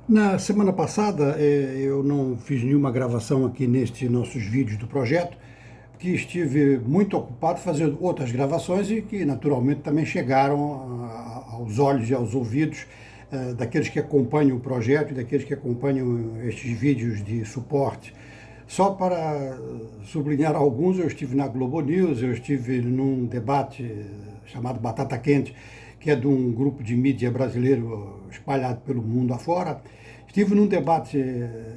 Na semana passada, eu não fiz nenhuma gravação aqui nestes nossos vídeos do projeto, porque estive muito ocupado fazendo outras gravações e que naturalmente também chegaram aos olhos e aos ouvidos daqueles que acompanham o projeto e daqueles que acompanham estes vídeos de suporte. Só para sublinhar alguns, eu estive na Globo News, eu estive num debate chamado Batata Quente, que é de um grupo de mídia brasileiro espalhado pelo mundo afora. Estive num debate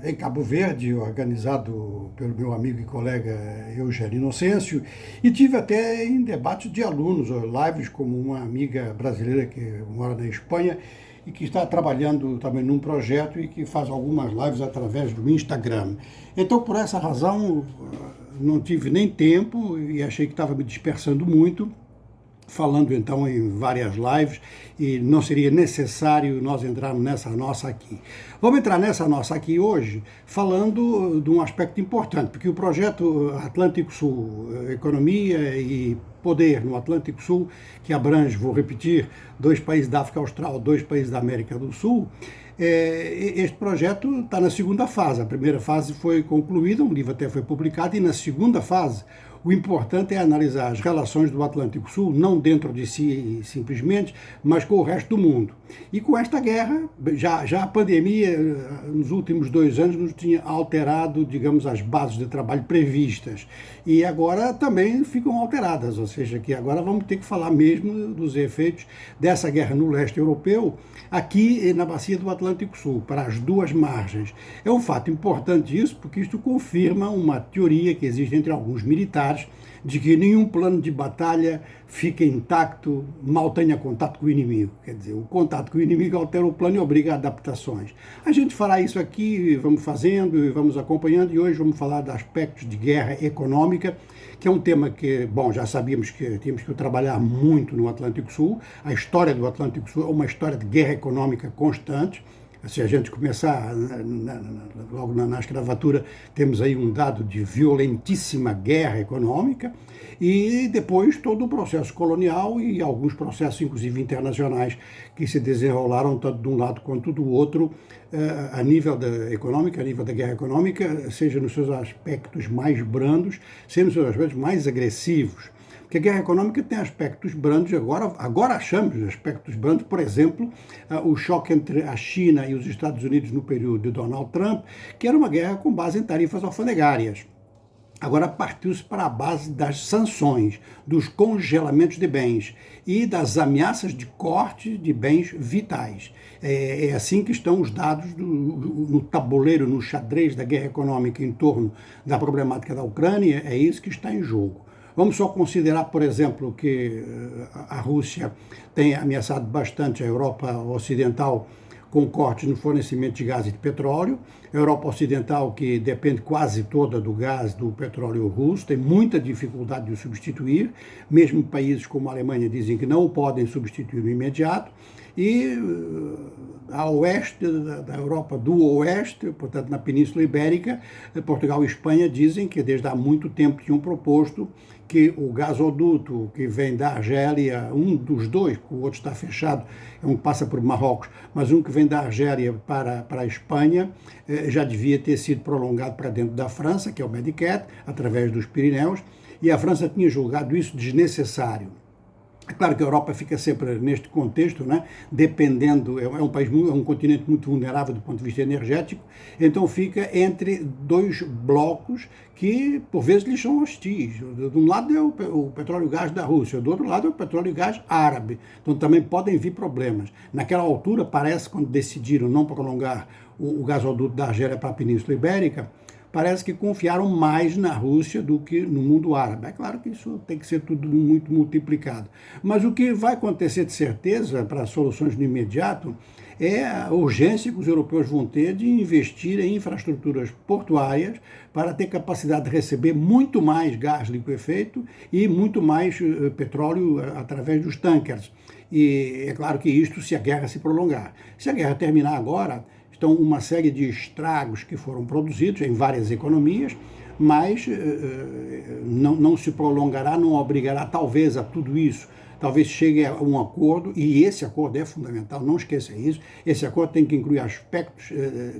em Cabo Verde, organizado pelo meu amigo e colega Eugênio Inocêncio, e tive até em debates de alunos, lives como uma amiga brasileira que mora na Espanha e que está trabalhando também num projeto e que faz algumas lives através do Instagram. Então, por essa razão, não tive nem tempo e achei que estava me dispersando muito, falando então em várias lives, e não seria necessário nós entrarmos nessa nossa aqui. Vamos entrar nessa nossa aqui hoje falando de um aspecto importante, porque o projeto Atlântico Sul, Economia e Poder no Atlântico Sul, que abrange, vou repetir, 2 países da África Austral, 2 países da América do Sul, este projeto está na segunda fase. A primeira fase foi concluída, um livro até foi publicado, e na segunda fase o importante é analisar as relações do Atlântico Sul, não dentro de si simplesmente, mas com o resto do mundo. E com esta guerra, já a pandemia, nos últimos 2 anos, nos tinha alterado, digamos, as bases de trabalho previstas. E agora também ficam alteradas, ou seja, que agora vamos ter que falar mesmo dos efeitos dessa guerra no leste europeu, aqui na bacia do Atlântico Sul, para as 2 margens. É um fato importante isso, porque isto confirma uma teoria que existe entre alguns militares, de que nenhum plano de batalha fica intacto mal tenha contato com o inimigo. Quer dizer, o contato com o inimigo altera o plano e obriga a adaptações. A gente fará isso aqui, vamos fazendo e vamos acompanhando, e hoje vamos falar de aspectos de guerra econômica, que é um tema que, bom, já sabíamos que tínhamos que trabalhar muito no Atlântico Sul. A história do Atlântico Sul é uma história de guerra econômica constante. Se a gente começar logo na escravatura, temos aí um dado de violentíssima guerra econômica, e depois todo o processo colonial e alguns processos, inclusive internacionais, que se desenrolaram tanto de um lado quanto do outro, a nível da econômica, a nível da guerra econômica, seja nos seus aspectos mais brandos, seja nos seus aspectos mais agressivos. Porque a guerra econômica tem aspectos brandos, agora achamos aspectos brandos, por exemplo, o choque entre a China e os Estados Unidos no período de Donald Trump, que era uma guerra com base em tarifas alfandegárias. Agora partiu-se para a base das sanções, dos congelamentos de bens e das ameaças de corte de bens vitais. É assim que estão os dados no tabuleiro, no xadrez da guerra econômica em torno da problemática da Ucrânia, é isso que está em jogo. Vamos só considerar, por exemplo, que a Rússia tem ameaçado bastante a Europa Ocidental com cortes no fornecimento de gás e de petróleo. A Europa Ocidental, que depende quase toda do gás, do petróleo russo, tem muita dificuldade de o substituir. Mesmo países como a Alemanha dizem que não o podem substituir no imediato. E a oeste da Europa do Oeste, portanto na Península Ibérica, Portugal e Espanha dizem que desde há muito tempo tinham proposto que o gasoduto que vem da Argélia, um dos 2, porque o outro está fechado, é um que passa por Marrocos, mas um que vem da Argélia para a Espanha, já devia ter sido prolongado para dentro da França, que é o Medicat, através dos Pirineus, e a França tinha julgado isso desnecessário. É claro que a Europa fica sempre neste contexto, né? Dependendo, é um país, é um continente muito vulnerável do ponto de vista energético, então fica entre 2 blocos que por vezes lhes são hostis. De um lado é o petróleo e gás da Rússia, do outro lado é o petróleo e gás árabe, então também podem vir problemas. Naquela altura, parece, quando decidiram não prolongar o gasoduto da Argélia para a Península Ibérica, parece que confiaram mais na Rússia do que no mundo árabe. É claro que isso tem que ser tudo muito multiplicado. Mas o que vai acontecer de certeza para soluções no imediato é a urgência que os europeus vão ter de investir em infraestruturas portuárias para ter capacidade de receber muito mais gás liquefeito e muito mais petróleo através dos tankers. E é claro que isto se a guerra se prolongar. Se a guerra terminar agora, estão uma série de estragos que foram produzidos em várias economias, mas não se prolongará, não obrigará talvez a tudo isso talvez chegue a um acordo, e esse acordo é fundamental, não esqueça isso, esse acordo tem que incluir aspectos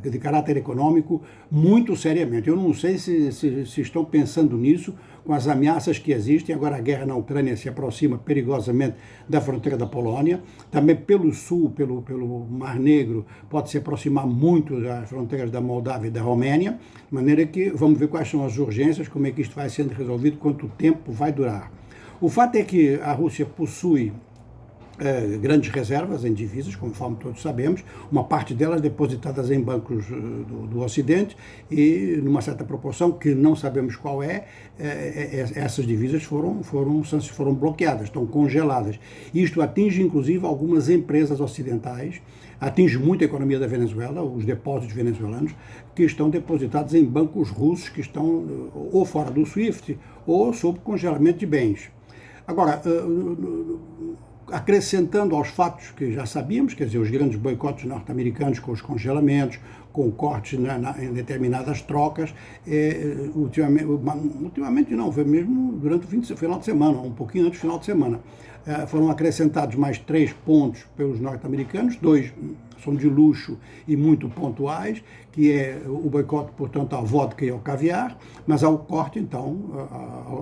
de caráter econômico muito seriamente. Eu não sei se estão pensando nisso com as ameaças que existem. Agora a guerra na Ucrânia se aproxima perigosamente da fronteira da Polônia, também pelo sul, pelo Mar Negro, pode se aproximar muito das fronteiras da Moldávia e da Romênia, de maneira que vamos ver quais são as urgências, como é que isto vai sendo resolvido, quanto tempo vai durar. O fato é que a Rússia possui grandes reservas em divisas, conforme todos sabemos, uma parte delas depositadas em bancos do Ocidente e, numa certa proporção, que não sabemos qual essas divisas foram bloqueadas, estão congeladas. Isto atinge, inclusive, algumas empresas ocidentais, atinge muito a economia da Venezuela, os depósitos venezuelanos, que estão depositados em bancos russos que estão ou fora do SWIFT ou sob congelamento de bens. Agora, acrescentando aos fatos que já sabíamos, quer dizer, os grandes boicotes norte-americanos com os congelamentos, com cortes em determinadas trocas, ultimamente não, foi mesmo durante o final de semana, um pouquinho antes do final de semana, foram acrescentados mais 3 pontos pelos norte-americanos, 2 são de luxo e muito pontuais, que é o boicote, portanto, à vodka e ao caviar, mas ao corte, então,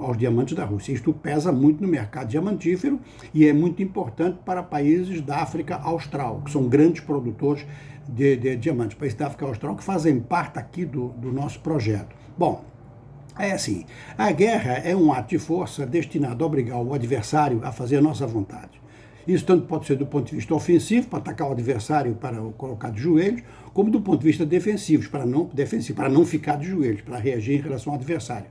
aos diamantes da Rússia. Isto pesa muito no mercado diamantífero e é muito importante para países da África Austral, que são grandes produtores de diamantes, países da África Austral que fazem parte aqui do nosso projeto. Bom, é assim, a guerra é um ato de força destinado a obrigar o adversário a fazer a nossa vontade. Isso tanto pode ser do ponto de vista ofensivo, para atacar o adversário, para o colocar de joelhos, como do ponto de vista defensivo, para não ficar de joelhos, para reagir em relação ao adversário.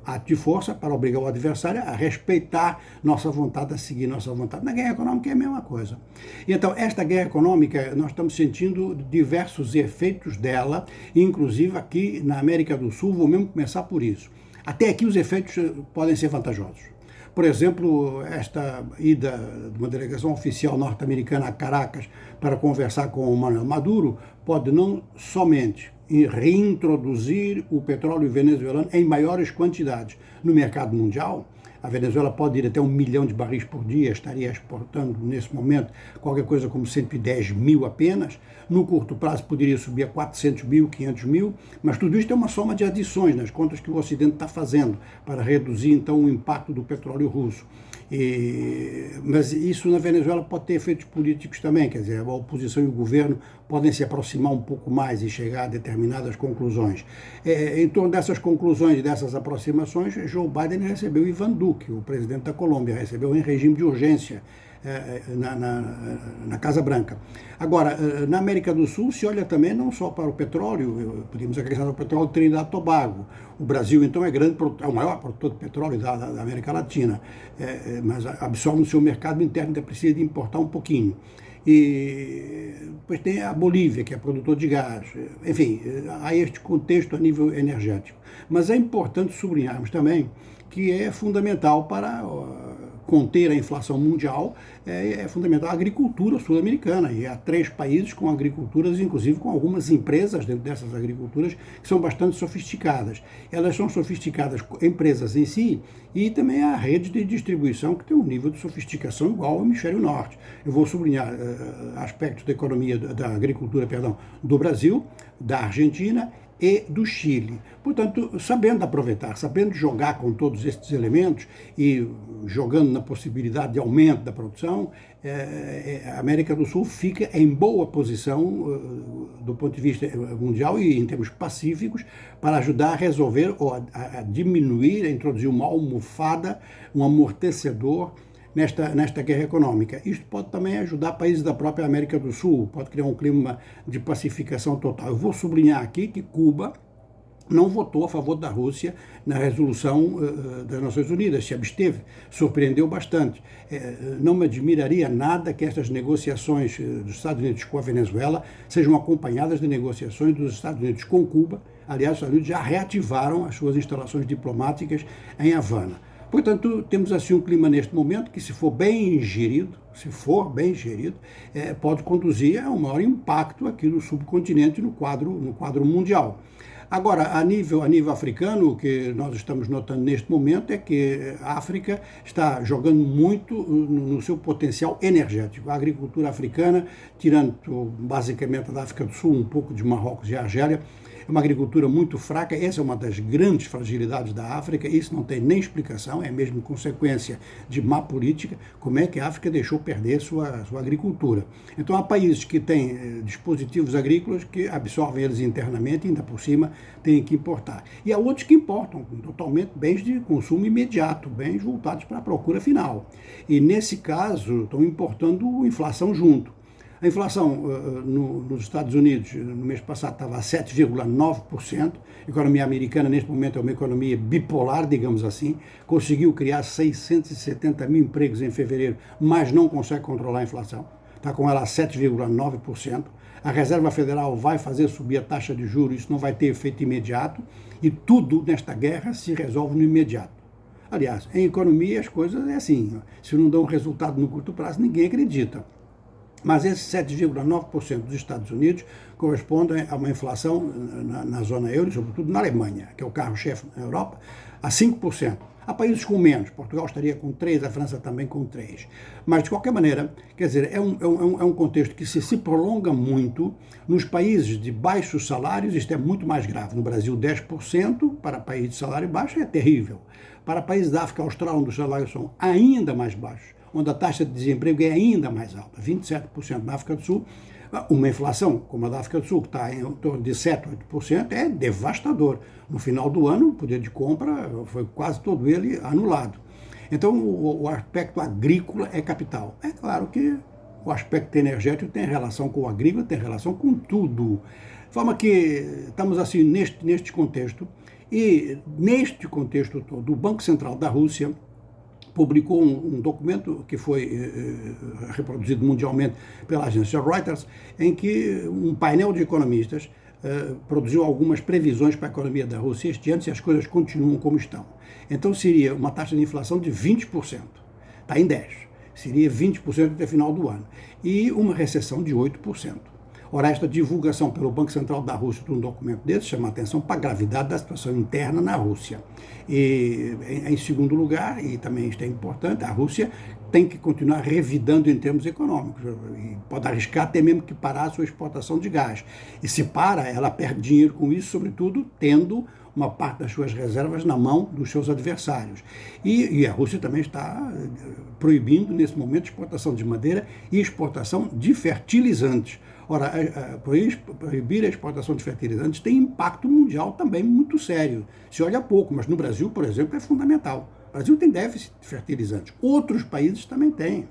Ato de força para obrigar o adversário a respeitar nossa vontade, a seguir nossa vontade. Na guerra econômica é a mesma coisa. E então, esta guerra econômica, nós estamos sentindo diversos efeitos dela, inclusive aqui na América do Sul, vou mesmo começar por isso. Até aqui os efeitos podem ser vantajosos. Por exemplo, esta ida de uma delegação oficial norte-americana a Caracas para conversar com o Manuel Maduro pode não somente reintroduzir o petróleo venezuelano em maiores quantidades no mercado mundial. A Venezuela pode ir até 1 milhão de barris por dia, estaria exportando nesse momento qualquer coisa como 110 mil apenas. No curto prazo poderia subir a 400 mil, 500 mil, mas tudo isso é uma soma de adições nas contas que o Ocidente está fazendo para reduzir então o impacto do petróleo russo. Mas isso na Venezuela pode ter efeitos políticos também, quer dizer, a oposição e o governo podem se aproximar um pouco mais e chegar a determinadas conclusões. Em torno dessas conclusões e dessas aproximações, Joe Biden recebeu Ivan Duque, o presidente da Colômbia, recebeu em regime de urgência na Casa Branca. Agora, na América do Sul se olha também não só para o petróleo, podemos acrescentar o petróleo de Trinidad e Tobago. O Brasil, então, é o maior produtor de petróleo da América Latina, mas absorve no seu mercado interno, ainda precisa de importar um pouquinho. E depois tem a Bolívia, que é produtor de gás. Enfim, há este contexto a nível energético. Mas é importante sublinharmos também que é fundamental para conter a inflação mundial, é fundamental a agricultura sul-americana, e há 3 países com agriculturas, inclusive com algumas empresas dentro dessas agriculturas que são bastante sofisticadas. Elas são sofisticadas, empresas em si, e também há redes de distribuição que tem um nível de sofisticação igual ao hemisfério norte. Eu vou sublinhar aspectos da economia, da agricultura, perdão, do Brasil, da Argentina e do Chile. Portanto, sabendo aproveitar, sabendo jogar com todos estes elementos e jogando na possibilidade de aumento da produção, a América do Sul fica em boa posição do ponto de vista mundial e em termos pacíficos para ajudar a resolver ou a diminuir, a introduzir uma almofada, um amortecedor nesta guerra econômica. Isto pode também ajudar países da própria América do Sul, pode criar um clima de pacificação total. Eu vou sublinhar aqui que Cuba não votou a favor da Rússia na resolução das Nações Unidas, se absteve, surpreendeu bastante. Não me admiraria nada que estas negociações dos Estados Unidos com a Venezuela sejam acompanhadas de negociações dos Estados Unidos com Cuba. Aliás, os Estados Unidos já reativaram as suas instalações diplomáticas em Havana. Portanto, temos assim um clima neste momento que, se for bem ingerido, se for bem gerido, pode conduzir a um maior impacto aqui no subcontinente, no quadro mundial. Agora, a nível africano, o que nós estamos notando neste momento é que a África está jogando muito no seu potencial energético. A agricultura africana, tirando basicamente da África do Sul, um pouco de Marrocos e Argélia, é uma agricultura muito fraca. Essa é uma das grandes fragilidades da África. Isso não tem nem explicação, é mesmo consequência de má política. Como é que a África deixou perder sua agricultura? Então há países que têm dispositivos agrícolas que absorvem eles internamente e ainda por cima têm que importar. E há outros que importam totalmente bens de consumo imediato, bens voltados para a procura final. E nesse caso estão importando inflação junto. A inflação nos Estados Unidos, no mês passado, estava a 7,9%. A economia americana, neste momento, é uma economia bipolar, digamos assim. Conseguiu criar 670 mil empregos em fevereiro, mas não consegue controlar a inflação. Está com ela a 7,9%. A Reserva Federal vai fazer subir a taxa de juros, isso não vai ter efeito imediato. E tudo nesta guerra se resolve no imediato. Aliás, em economia as coisas é assim. Se não dão resultado no curto prazo, ninguém acredita. Mas esse 7,9% dos Estados Unidos corresponde a uma inflação na zona euro, sobretudo na Alemanha, que é o carro-chefe na Europa, a 5%. Há países com menos, Portugal estaria com 3%, a França também com 3%. Mas, de qualquer maneira, quer dizer, é um contexto que se prolonga muito. Nos países de baixos salários, isto é muito mais grave. No Brasil, 10%, para países de salário baixo, é terrível. Para países da África Austral, onde os salários são ainda mais baixos, onde a taxa de desemprego é ainda mais alta, 27% na África do Sul, uma inflação como a da África do Sul, que está em torno de 7%, 8%, é devastador. No final do ano, o poder de compra foi quase todo ele anulado. Então, o aspecto agrícola é capital. É claro que o aspecto energético tem relação com o agrícola, tem relação com tudo. De forma que estamos assim neste contexto, e neste contexto todo, o Banco Central da Rússia publicou um documento que foi reproduzido mundialmente pela agência Reuters, em que um painel de economistas produziu algumas previsões para a economia da Rússia este ano, se as coisas continuam como estão. Então seria uma taxa de inflação de 20%, está em 10%, seria 20% até final do ano, e uma recessão de 8%. Ora, esta divulgação pelo Banco Central da Rússia de um documento desse chama a atenção para a gravidade da situação interna na Rússia. E, em segundo lugar, e também isto é importante, a Rússia tem que continuar revidando em termos econômicos. E pode arriscar até mesmo que parar a sua exportação de gás. E se para, ela perde dinheiro com isso, sobretudo tendo uma parte das suas reservas na mão dos seus adversários. E a Rússia também está proibindo, nesse momento, exportação de madeira e exportação de fertilizantes. Ora, proibir a exportação de fertilizantes tem impacto mundial também muito sério. Se olha pouco, mas no Brasil, por exemplo, é fundamental. O Brasil tem déficit de fertilizantes. Outros países também têm.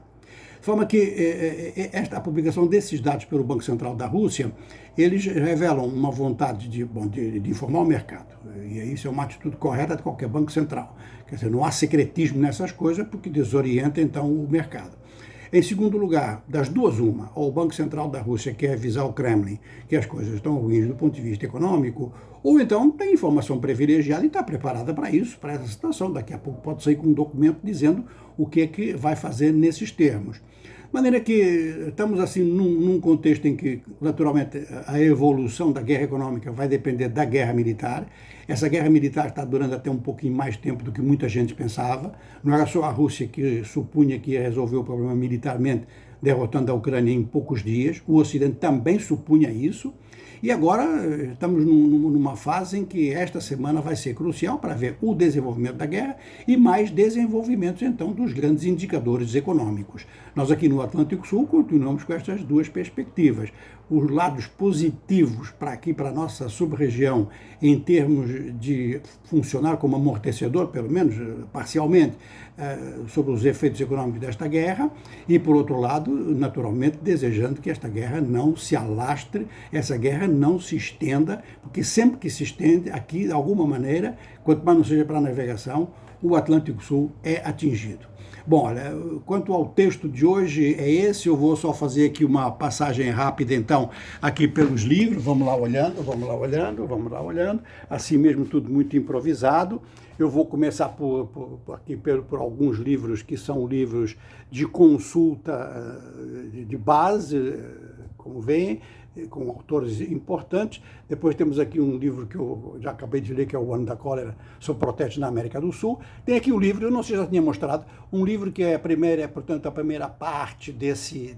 De forma que a publicação desses dados pelo Banco Central da Rússia, eles revelam uma vontade de informar o mercado. E isso é uma atitude correta de qualquer banco central. Quer dizer, não há secretismo nessas coisas, porque desorienta, então, o mercado. Em segundo lugar, das duas uma, ou o Banco Central da Rússia quer avisar o Kremlin que as coisas estão ruins do ponto de vista econômico, ou então tem informação privilegiada e está preparada para isso, para essa situação. Daqui a pouco pode sair com um documento dizendo o que é que vai fazer nesses termos. De maneira que estamos assim num contexto em que, naturalmente, a evolução da guerra econômica vai depender da guerra militar. Essa guerra militar está durando até um pouquinho mais tempo do que muita gente pensava. Não era só a Rússia que supunha que ia resolver o problema militarmente, derrotando a Ucrânia em poucos dias. O Ocidente também supunha isso. E agora estamos numa fase em que esta semana vai ser crucial para ver o desenvolvimento da guerra e mais desenvolvimentos, então, dos grandes indicadores econômicos. Nós aqui no Atlântico Sul continuamos com estas duas perspectivas. Os lados positivos para aqui, para a nossa sub-região, em termos de funcionar como amortecedor, pelo menos parcialmente, sobre os efeitos econômicos desta guerra, e, por outro lado, naturalmente, desejando que esta guerra não se alastre, essa guerra não se estenda, porque sempre que se estende, aqui, de alguma maneira, quanto mais não seja para a navegação, o Atlântico Sul é atingido. Bom, olha, quanto ao texto de hoje é esse, eu vou só fazer aqui uma passagem rápida, então, aqui pelos livros, vamos lá olhando, vamos lá olhando, vamos lá olhando, assim mesmo tudo muito improvisado. Eu vou começar aqui por alguns livros que são livros de consulta de base, como veem, com autores importantes. Depois temos aqui um livro que eu já acabei de ler, que é O Ano da Cólera, sobre protestos na América do Sul. Tem aqui um livro, eu não sei se já tinha mostrado, um livro que é portanto, a primeira parte deste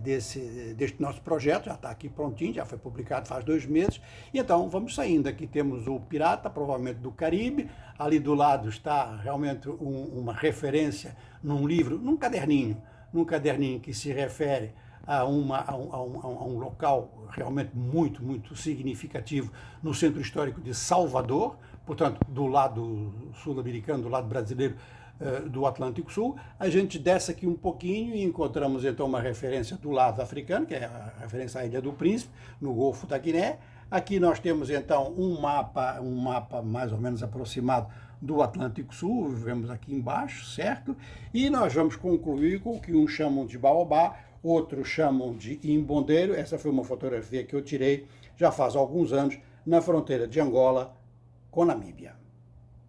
nosso projeto, já está aqui prontinho, já foi publicado faz 2 meses. E então vamos saindo. Aqui temos o Pirata, provavelmente do Caribe. Ali do lado está realmente uma referência num livro, num caderninho que se refere a um local realmente muito, muito significativo no centro histórico de Salvador, portanto, do lado sul-americano, do lado brasileiro do Atlântico Sul. A gente desce aqui um pouquinho e encontramos então uma referência do lado africano, que é a referência à Ilha do Príncipe, no Golfo da Guiné. Aqui nós temos então um mapa mais ou menos aproximado do Atlântico Sul, vemos aqui embaixo, certo? E nós vamos concluir com o que uns chamam de Baobá, outros chamam de Imbondeiro. Essa foi uma fotografia que eu tirei já faz alguns anos na fronteira de Angola com Namíbia.